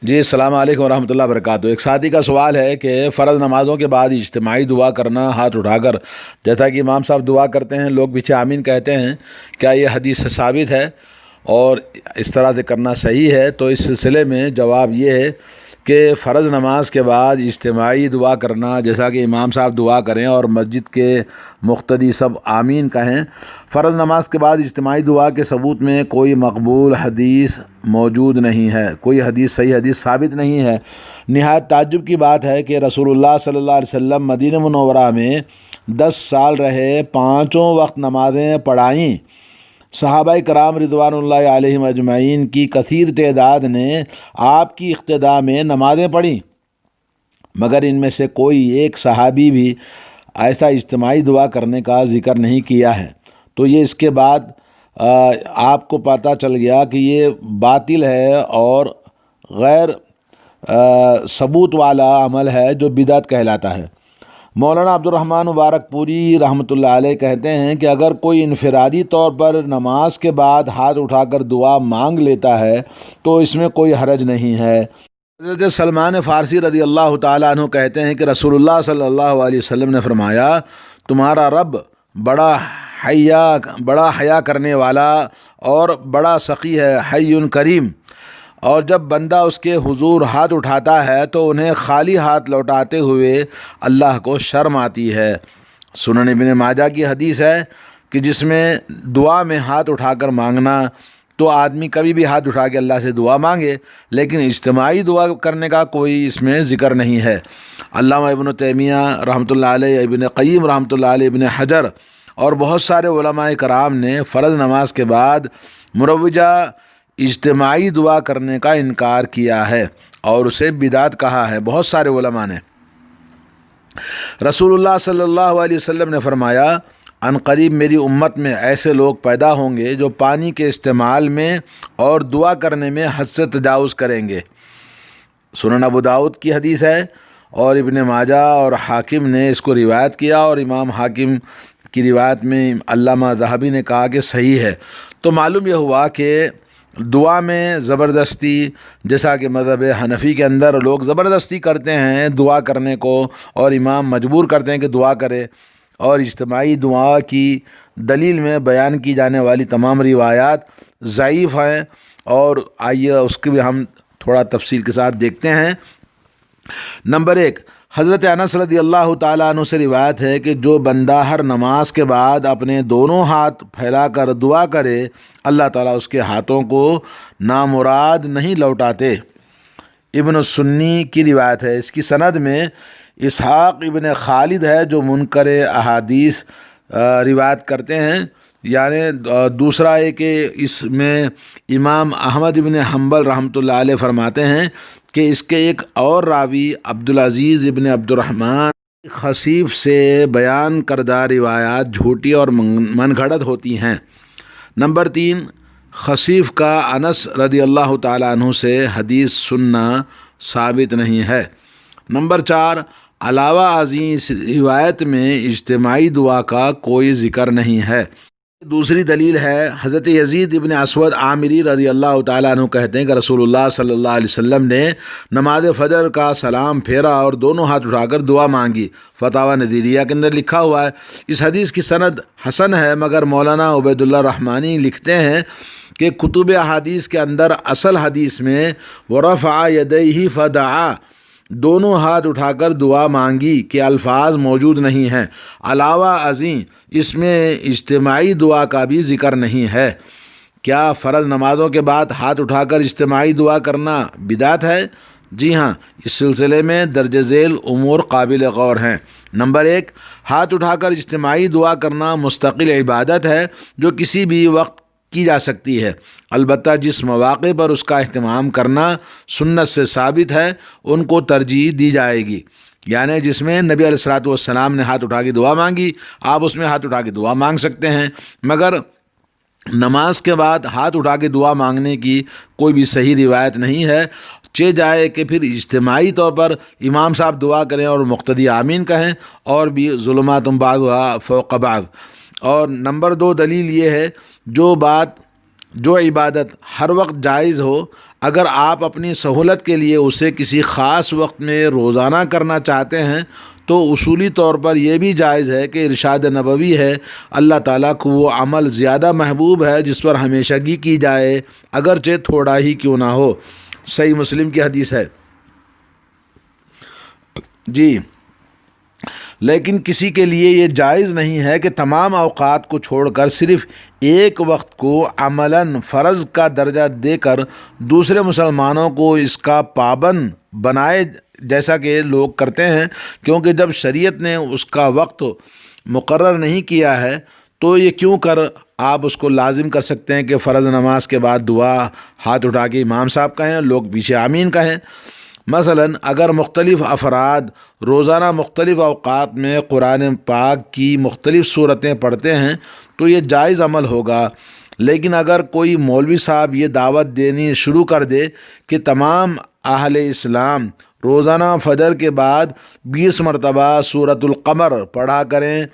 جی السلام علیکم ورحمۃ اللہ وبرکاتہ۔ ایک ساتھی کا سوال ہے کہ فرض نمازوں کے بعد اجتماعی دعا کرنا ہاتھ اٹھا کر، جیسا کہ امام صاحب دعا کرتے ہیں لوگ پیچھے آمین کہتے ہیں، کیا یہ حدیث سے ثابت ہے اور اس طرح سے کرنا صحیح ہے؟ تو اس سلسلے میں جواب یہ ہے کہ فرض نماز کے بعد اجتماعی دعا کرنا، جیسا کہ امام صاحب دعا کریں اور مسجد کے مقتدی سب آمین کہیں، فرض نماز کے بعد اجتماعی دعا کے ثبوت میں کوئی مقبول حدیث موجود نہیں ہے، کوئی صحیح حدیث ثابت نہیں ہے۔ نہایت تعجب کی بات ہے کہ رسول اللہ صلی اللہ علیہ وسلم مدینہ منورہ میں 10 سال رہے، 5 وقت نمازیں پڑھائیں۔ صحابہ کرام رضوان اللہ علیہم اجمعین کی کثیر تعداد نے آپ کی اقتداء میں نمازیں پڑھیں، مگر ان میں سے کوئی ایک صحابی بھی ایسا اجتماعی دعا کرنے کا ذکر نہیں کیا ہے۔ تو یہ اس کے بعد آپ کو پتہ چل گیا کہ یہ باطل ہے اور غیر ثبوت والا عمل ہے جو بدعت کہلاتا ہے۔ مولانا عبد الرحمن مبارک پوری رحمۃ اللہ علیہ کہتے ہیں کہ اگر کوئی انفرادی طور پر نماز کے بعد ہاتھ اٹھا کر دعا مانگ لیتا ہے تو اس میں کوئی حرج نہیں ہے۔ حضرت سلمان فارسی رضی اللہ تعالیٰ عنہ کہتے ہیں کہ رسول اللہ صلی اللہ علیہ وسلم نے فرمایا، تمہارا رب بڑا حیا کرنے والا اور بڑا سخی ہے، حی کریم، اور جب بندہ اس کے حضور ہاتھ اٹھاتا ہے تو انہیں خالی ہاتھ لوٹاتے ہوئے اللہ کو شرم آتی ہے۔ سنن ابن ماجہ کی حدیث ہے کہ جس میں دعا میں ہاتھ اٹھا کر مانگنا، تو آدمی کبھی بھی ہاتھ اٹھا کے اللہ سے دعا مانگے، لیکن اجتماعی دعا کرنے کا کوئی اس میں ذکر نہیں ہے۔ علامہ ابن تیمیہ رحمۃ اللہ علیہ، ابن قیم رحمۃ اللہ علیہ، ابن حجر اور بہت سارے علماء کرام نے فرض نماز کے بعد مروجہ اجتماعی دعا کرنے کا انکار کیا ہے اور اسے بدعت کہا ہے۔ بہت سارے علماء نے۔ رسول اللہ صلی اللہ علیہ وسلم نے فرمایا، ان قریب میری امت میں ایسے لوگ پیدا ہوں گے جو پانی کے استعمال میں اور دعا کرنے میں حد سے تجاوز کریں گے۔ سنن ابو داؤد کی حدیث ہے اور ابن ماجہ اور حاکم نے اس کو روایت کیا، اور امام حاکم کی روایت میں علامہ ذہبی نے کہا کہ صحیح ہے۔ تو معلوم یہ ہوا کہ دعا میں زبردستی، جیسا کہ مذہب حنفی کے اندر لوگ زبردستی کرتے ہیں دعا کرنے کو، اور امام مجبور کرتے ہیں کہ دعا کرے، اور اجتماعی دعا کی دلیل میں بیان کی جانے والی تمام روایات ضعیف ہیں، اور آئیے اس کی بھی ہم تھوڑا تفصیل کے ساتھ دیکھتے ہیں۔ نمبر 1، حضرت انس رضی اللہ تعالیٰ عنہ سے روایت ہے کہ جو بندہ ہر نماز کے بعد اپنے دونوں ہاتھ پھیلا کر دعا کرے، اللہ تعالیٰ اس کے ہاتھوں کو نامراد نہیں لوٹاتے۔ ابن السنی کی روایت ہے، اس کی سند میں اسحاق ابن خالد ہے جو منکر احادیث روایت کرتے ہیں، یعنی دوسرا ہے کہ اس میں امام احمد ابن حنبل رحمۃ اللہ علیہ فرماتے ہیں کہ اس کے ایک اور راوی عبدالعزیز ابن عبد الرحمن خصیف سے بیان کردہ روایات جھوٹی اور من گھڑت ہوتی ہیں۔ نمبر 3، خصیف کا انس رضی اللہ تعالیٰ عنہ سے حدیث سننا ثابت نہیں ہے۔ نمبر 4، علاوہ ازیں اس روایت میں اجتماعی دعا کا کوئی ذکر نہیں ہے۔ دوسری دلیل ہے حضرت یزید ابن اسود عامری رضی اللہ تعالیٰ عنہ کہتے ہیں کہ رسول اللہ صلی اللہ علیہ وسلم نے نماز فجر کا سلام پھیرا اور دونوں ہاتھ اٹھا کر دعا مانگی۔ فتاوی نظیریہ کے اندر لکھا ہوا ہے۔ اس حدیث کی سند حسن ہے، مگر مولانا عبید اللہ رحمانی لکھتے ہیں کہ کتب احادیث کے اندر اصل حدیث میں ورفع یدیہ فدعا، دونوں ہاتھ اٹھا کر دعا مانگی کے الفاظ موجود نہیں ہیں۔ علاوہ ازیں اس میں اجتماعی دعا کا بھی ذکر نہیں ہے۔ کیا فرض نمازوں کے بعد ہاتھ اٹھا کر اجتماعی دعا کرنا بدعت ہے؟ جی ہاں، اس سلسلے میں درج ذیل امور قابل غور ہیں۔ نمبر 1، ہاتھ اٹھا کر اجتماعی دعا کرنا مستقل عبادت ہے جو کسی بھی وقت کی جا سکتی ہے، البتہ جس مواقع پر اس کا اہتمام کرنا سنت سے ثابت ہے ان کو ترجیح دی جائے گی۔ یعنی جس میں نبی علیہ الصلوۃ والسلام نے ہاتھ اٹھا کے دعا مانگی، آپ اس میں ہاتھ اٹھا کے دعا مانگ سکتے ہیں، مگر نماز کے بعد ہاتھ اٹھا کے دعا مانگنے کی کوئی بھی صحیح روایت نہیں ہے۔ چہ جائے کہ پھر اجتماعی طور پر امام صاحب دعا کریں اور مقتدی آمین کہیں، اور بھی ظلمات بعضها فوق بعض۔ اور نمبر 2 دلیل یہ ہے، جو عبادت ہر وقت جائز ہو، اگر آپ اپنی سہولت کے لیے اسے کسی خاص وقت میں روزانہ کرنا چاہتے ہیں تو اصولی طور پر یہ بھی جائز ہے کہ ارشاد نبوی ہے، اللہ تعالیٰ کو وہ عمل زیادہ محبوب ہے جس پر ہمیشگی کی جائے، اگرچہ تھوڑا ہی کیوں نہ ہو۔ صحیح مسلم کی حدیث ہے جی۔ لیکن کسی کے لیے یہ جائز نہیں ہے کہ تمام اوقات کو چھوڑ کر صرف ایک وقت کو عملاً فرض کا درجہ دے کر دوسرے مسلمانوں کو اس کا پابند بنائے، جیسا کہ لوگ کرتے ہیں، کیونکہ جب شریعت نے اس کا وقت مقرر نہیں کیا ہے تو یہ کیوں کر آپ اس کو لازم کر سکتے ہیں کہ فرض نماز کے بعد دعا ہاتھ اٹھا کے امام صاحب کہیں، لوگ پیچھے آمین کہیں۔ مثلاً اگر مختلف افراد روزانہ مختلف اوقات میں قرآن پاک کی مختلف صورتیں پڑھتے ہیں تو یہ جائز عمل ہوگا، لیکن اگر کوئی مولوی صاحب یہ دعوت دینی شروع کر دے کہ تمام اہل اسلام روزانہ فجر کے بعد 20 مرتبہ سورۃ القمر پڑھا کریں،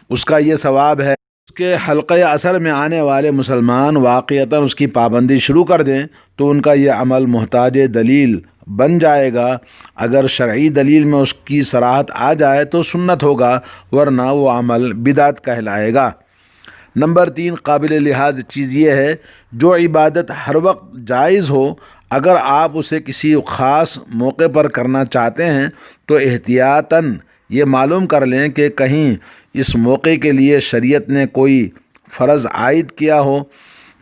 اس کا یہ ثواب ہے، اس کے حلقۂ اثر میں آنے والے مسلمان واقعتاً اس کی پابندی شروع کر دیں تو ان کا یہ عمل محتاج دلیل بن جائے گا۔ اگر شرعی دلیل میں اس کی صراحت آ جائے تو سنت ہوگا، ورنہ وہ عمل بدعت کہلائے گا۔ نمبر 3، قابل لحاظ چیز یہ ہے جو عبادت ہر وقت جائز ہو، اگر آپ اسے کسی خاص موقع پر کرنا چاہتے ہیں تو احتیاطاً یہ معلوم کر لیں کہ کہیں اس موقع کے لیے شریعت نے کوئی فرض عائد کیا ہو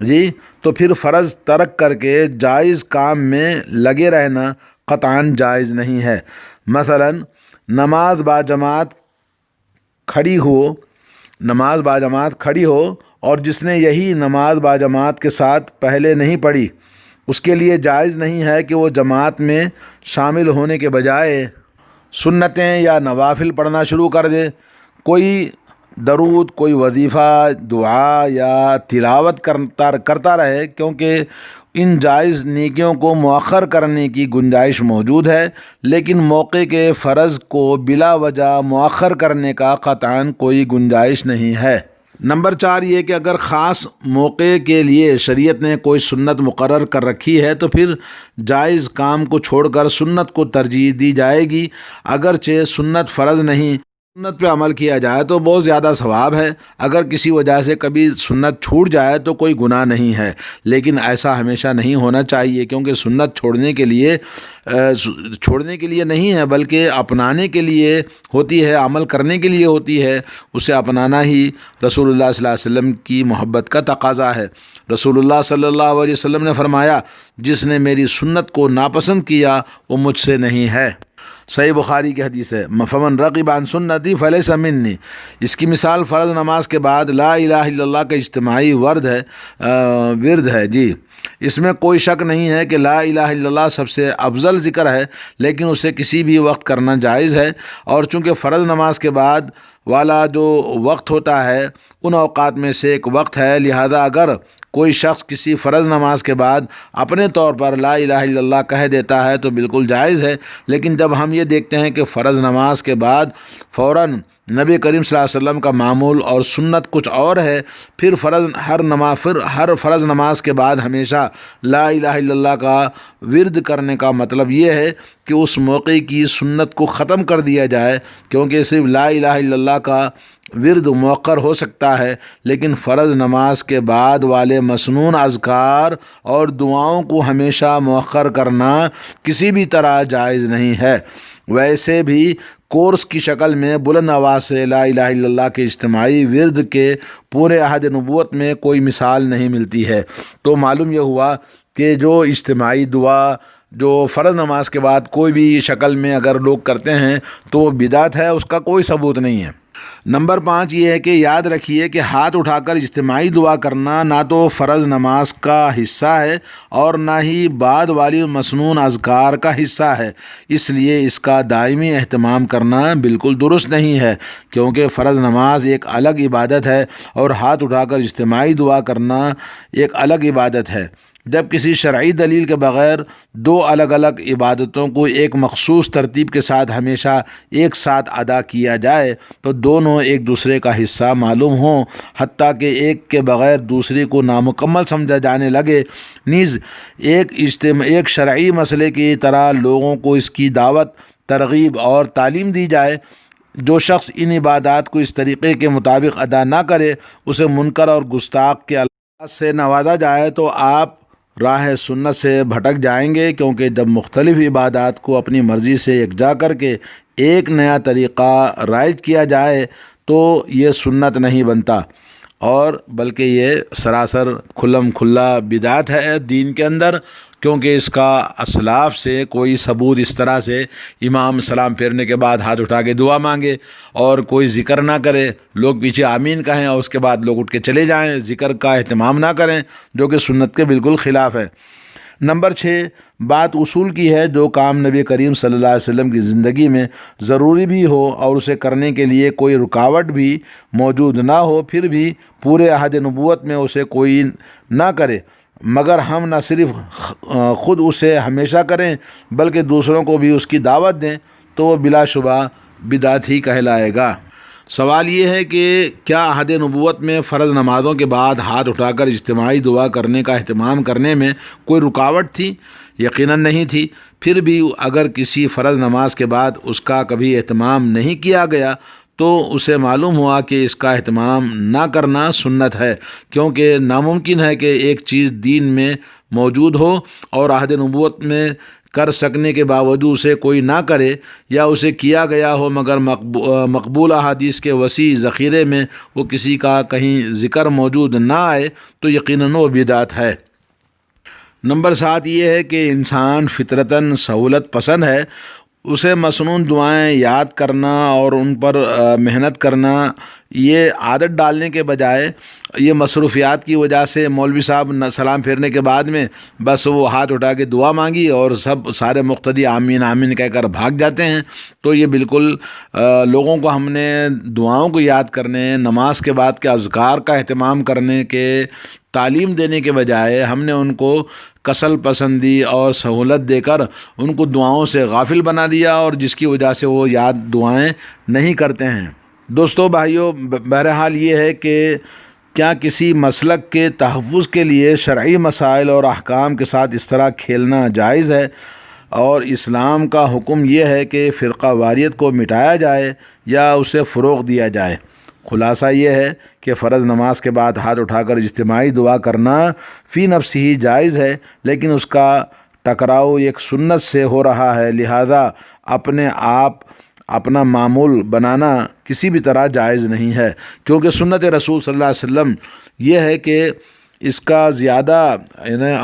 جی، تو پھر فرض ترک کر کے جائز کام میں لگے رہنا قطعاً جائز نہیں ہے۔ مثلاً نماز باجماعت کھڑی ہو اور جس نے یہی نماز باجماعت کے ساتھ پہلے نہیں پڑھی، اس کے لیے جائز نہیں ہے کہ وہ جماعت میں شامل ہونے کے بجائے سنتیں یا نوافل پڑھنا شروع کر دے، کوئی درود، کوئی وظیفہ، دعا یا تلاوت کرتا رہے، کیونکہ ان جائز نیکیوں کو مؤخر کرنے کی گنجائش موجود ہے، لیکن موقع کے فرض کو بلا وجہ مؤخر کرنے کا قطعاً کوئی گنجائش نہیں ہے۔ نمبر 4 یہ کہ اگر خاص موقع کے لیے شریعت نے کوئی سنت مقرر کر رکھی ہے تو پھر جائز کام کو چھوڑ کر سنت کو ترجیح دی جائے گی، اگرچہ سنت فرض نہیں، سنت پہ عمل کیا جائے تو بہت زیادہ ثواب ہے۔ اگر کسی وجہ سے کبھی سنت چھوٹ جائے تو کوئی گناہ نہیں ہے، لیکن ایسا ہمیشہ نہیں ہونا چاہیے، کیونکہ سنت چھوڑنے کے لیے نہیں ہے بلکہ اپنانے کے لیے ہوتی ہے، عمل کرنے کے لیے ہوتی ہے۔ اسے اپنانا ہی رسول اللہ صلی اللہ علیہ وسلم کی محبت کا تقاضا ہے۔ رسول اللہ صلی اللہ علیہ وسلم نے فرمایا، جس نے میری سنت کو ناپسند کیا وہ مجھ سے نہیں ہے۔ صحیح بخاری کی حدیث ہے، فمن رغب عن سنتی فلیس منی۔ اس کی مثال فرض نماز کے بعد لا الہ الا اللہ کا اجتماعی ورد ہے جی۔ اس میں کوئی شک نہیں ہے کہ لا الہ الا اللہ سب سے افضل ذکر ہے، لیکن اسے کسی بھی وقت کرنا جائز ہے، اور چونکہ فرض نماز کے بعد والا جو وقت ہوتا ہے ان اوقات میں سے ایک وقت ہے، لہذا اگر کوئی شخص کسی فرض نماز کے بعد اپنے طور پر لا الہ الا اللہ کہہ دیتا ہے تو بالکل جائز ہے، لیکن جب ہم یہ دیکھتے ہیں کہ فرض نماز کے بعد فوراً نبی کریم صلی اللہ علیہ وسلم کا معمول اور سنت کچھ اور ہے، پھر ہر فرض نماز کے بعد ہمیشہ لا الہ الا اللہ کا ورد کرنے کا مطلب یہ ہے کہ اس موقع کی سنت کو ختم کر دیا جائے، کیونکہ صرف لا الہ الا اللہ کا ورد مؤخر ہو سکتا ہے، لیکن فرض نماز کے بعد والے مسنون اذکار اور دعاؤں کو ہمیشہ مؤخر کرنا کسی بھی طرح جائز نہیں ہے۔ ویسے بھی کورس کی شکل میں بلند آواز سے لا الہ الا اللہ کے اجتماعی ورد کے پورے عہد نبوت میں کوئی مثال نہیں ملتی ہے۔ تو معلوم یہ ہوا کہ جو اجتماعی دعا جو فرض نماز کے بعد کوئی بھی شکل میں اگر لوگ کرتے ہیں تو وہ بدعت ہے، اس کا کوئی ثبوت نہیں ہے۔ نمبر 5 یہ ہے کہ یاد رکھیے کہ ہاتھ اٹھا کر اجتماعی دعا کرنا نہ تو فرض نماز کا حصہ ہے اور نہ ہی بعد والی مسنون اذکار کا حصہ ہے، اس لیے اس کا دائمی اہتمام کرنا بالکل درست نہیں ہے، کیونکہ فرض نماز ایک الگ عبادت ہے اور ہاتھ اٹھا کر اجتماعی دعا کرنا ایک الگ عبادت ہے۔ جب کسی شرعی دلیل کے بغیر دو الگ الگ عبادتوں کو ایک مخصوص ترتیب کے ساتھ ہمیشہ ایک ساتھ ادا کیا جائے تو دونوں ایک دوسرے کا حصہ معلوم ہوں، حتیٰ کہ ایک کے بغیر دوسری کو نامکمل سمجھا جانے لگے۔ نیز ایک شرعی مسئلے کی طرح لوگوں کو اس کی دعوت، ترغیب اور تعلیم دی جائے۔ جو شخص ان عبادات کو اس طریقے کے مطابق ادا نہ کرے اسے منکر اور گستاخ کے الفاظ سے نوازا جائے تو آپ راہ سنت سے بھٹک جائیں گے، کیونکہ جب مختلف عبادات کو اپنی مرضی سے یکجا کر کے ایک نیا طریقہ رائج کیا جائے تو یہ سنت نہیں بنتا، اور بلکہ یہ سراسر کھلم کھلا بدعت ہے دین کے اندر، کیونکہ اس کا اسلاف سے کوئی ثبوت اس طرح سے امام سلام پھیرنے کے بعد ہاتھ اٹھا کے دعا مانگے اور کوئی ذکر نہ کرے، لوگ پیچھے آمین کہیں اور اس کے بعد لوگ اٹھ کے چلے جائیں، ذکر کا اہتمام نہ کریں، جو کہ سنت کے بالکل خلاف ہے۔ نمبر 6، بات اصول کی ہے۔ جو کام نبی کریم صلی اللہ علیہ وسلم کی زندگی میں ضروری بھی ہو اور اسے کرنے کے لیے کوئی رکاوٹ بھی موجود نہ ہو، پھر بھی پورے عہد نبوت میں اسے کوئی نہ کرے، مگر ہم نہ صرف خود اسے ہمیشہ کریں بلکہ دوسروں کو بھی اس کی دعوت دیں، تو وہ بلا شبہ بدعت ہی کہلائے گا۔ سوال یہ ہے کہ کیا عہد نبوت میں فرض نمازوں کے بعد ہاتھ اٹھا کر اجتماعی دعا کرنے کا اہتمام کرنے میں کوئی رکاوٹ تھی؟ یقیناً نہیں تھی۔ پھر بھی اگر کسی فرض نماز کے بعد اس کا کبھی اہتمام نہیں کیا گیا تو اسے معلوم ہوا کہ اس کا اہتمام نہ کرنا سنت ہے، کیونکہ ناممکن ہے کہ ایک چیز دین میں موجود ہو اور عہد نبوت میں کر سکنے کے باوجود اسے کوئی نہ کرے، یا اسے کیا گیا ہو مگر مقبول احادیث کے وسیع ذخیرے میں وہ کسی کا کہیں ذکر موجود نہ آئے تو یقیناً وہ بدعت ہے۔ نمبر 7 یہ ہے کہ انسان فطرتاً سہولت پسند ہے، اسے مسنون دعائیں یاد کرنا اور ان پر محنت کرنا یہ عادت ڈالنے کے بجائے یہ مصروفیات کی وجہ سے مولوی صاحب سلام پھیرنے کے بعد میں بس وہ ہاتھ اٹھا کے دعا مانگی اور سارے مقتدی آمین آمین کہہ کر بھاگ جاتے ہیں، تو یہ بالکل لوگوں کو ہم نے دعاؤں کو یاد کرنے، نماز کے بعد کے اذکار کا اہتمام کرنے کے تعلیم دینے کے بجائے ہم نے ان کو کسل پسندی اور سہولت دے کر ان کو دعاؤں سے غافل بنا دیا، اور جس کی وجہ سے وہ یاد دعائیں نہیں کرتے ہیں۔ دوستو بھائیو، بہرحال یہ ہے کہ کیا کسی مسلک کے تحفظ کے لیے شرعی مسائل اور احکام کے ساتھ اس طرح کھیلنا جائز ہے؟ اور اسلام کا حکم یہ ہے کہ فرقہ واریت کو مٹایا جائے یا اسے فروغ دیا جائے؟ خلاصہ یہ ہے کہ فرض نماز کے بعد ہاتھ اٹھا کر اجتماعی دعا کرنا فی نفسہ ہی جائز ہے، لیکن اس کا ٹکراؤ ایک سنت سے ہو رہا ہے، لہذا اپنے آپ اپنا معمول بنانا کسی بھی طرح جائز نہیں ہے، کیونکہ سنت رسول صلی اللہ علیہ وسلم یہ ہے کہ اس کا زیادہ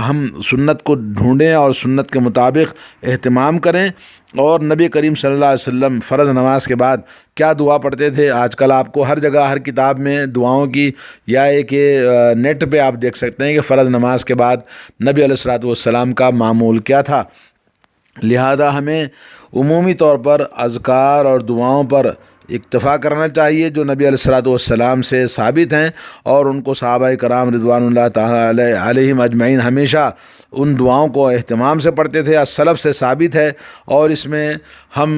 ہم سنت کو ڈھونڈیں اور سنت کے مطابق اہتمام کریں۔ اور نبی کریم صلی اللہ علیہ وسلم فرض نماز کے بعد کیا دعا پڑھتے تھے؟ آج کل آپ کو ہر جگہ ہر کتاب میں دعاؤں کی یا ایک نیٹ پہ آپ دیکھ سکتے ہیں کہ فرض نماز کے بعد نبی علیہ الصلوۃ والسلام کا معمول کیا تھا۔ لہذا ہمیں عمومی طور پر اذکار اور دعاؤں پر اکتفا کرنا چاہیے جو نبی علیہ الصلوۃ والسلام سے ثابت ہیں، اور ان کو صحابہ کرام رضوان اللہ تعالی علیہم اجمعین ہمیشہ ان دعاؤں کو اہتمام سے پڑھتے تھے، السلف سے ثابت ہے۔ اور اس میں ہم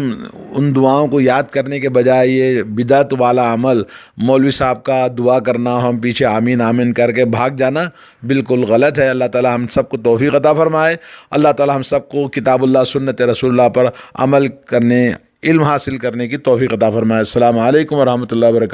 ان دعاؤں کو یاد کرنے کے بجائے یہ بدعت والا عمل مولوی صاحب کا دعا کرنا، ہم پیچھے آمین آمین کر کے بھاگ جانا بالکل غلط ہے۔ اللہ تعالی ہم سب کو توفیق عطا فرمائے۔ اللہ تعالی ہم سب کو کتاب اللہ سنت رسول اللہ پر عمل کرنے، علم حاصل کرنے کی توفیق عطا فرمائے۔ السلام علیکم ورحمۃ اللہ وبرکاتہ۔